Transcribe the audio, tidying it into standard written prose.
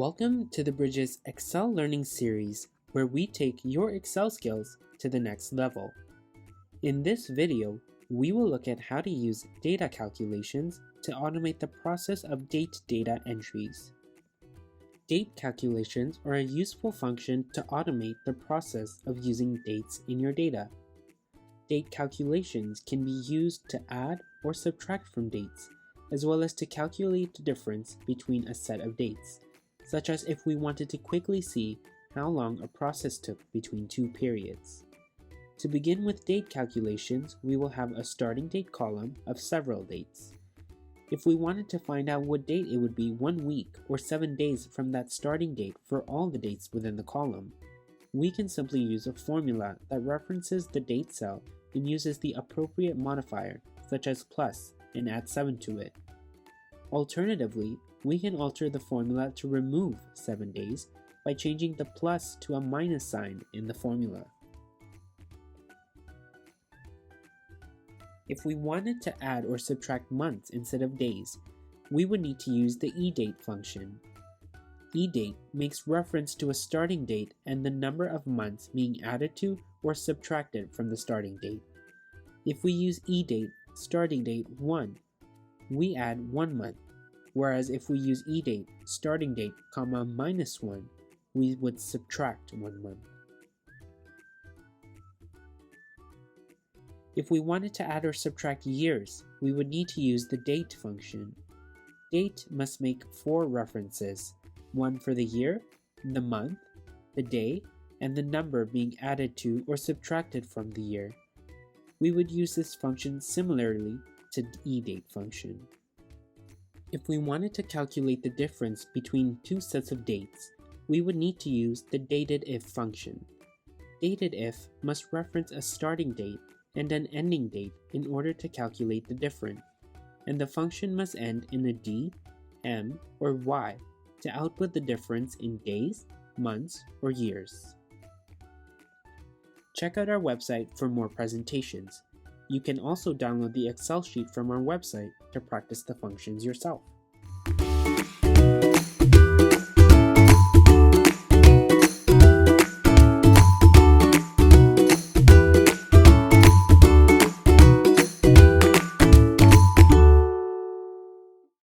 Welcome to the Bridges Excel Learning Series, where we take your Excel skills to the next level. In this video, we will look at how to use data calculations to automate the process of date data entries. Date calculations are a useful function to automate the process of using dates in your data. Date calculations can be used to add or subtract from dates, as well as to calculate the difference between a set of dates, such as if we wanted to quickly see how long a process took between two periods. To begin with date calculations, we will have a starting date column of several dates. If we wanted to find out what date it would be 1 week or 7 days from that starting date for all the dates within the column, we can simply use a formula that references the date cell and uses the appropriate modifier, such as plus, and add 7 to it. Alternatively, we can alter the formula to remove 7 days by changing the plus to a minus sign in the formula. If we wanted to add or subtract months instead of days, we would need to use the eDate function. eDate makes reference to a starting date and the number of months being added to or subtracted from the starting date. If we use eDate starting date 1, we add 1 month, whereas if we use eDate starting date, minus 1, we would subtract 1 month. If we wanted to add or subtract years, we would need to use the date function. Date must make 4 references, one for the year, the month, the day, and the number being added to or subtracted from the year. We would use this function similarly to the eDate function. If we wanted to calculate the difference between two sets of dates, we would need to use the dated_if function. Dated_if must reference a starting date and an ending date in order to calculate the difference, and the function must end in a D, M, or Y to output the difference in days, months, or years. Check out our website for more presentations. You can also download the Excel sheet from our website to practice the functions yourself.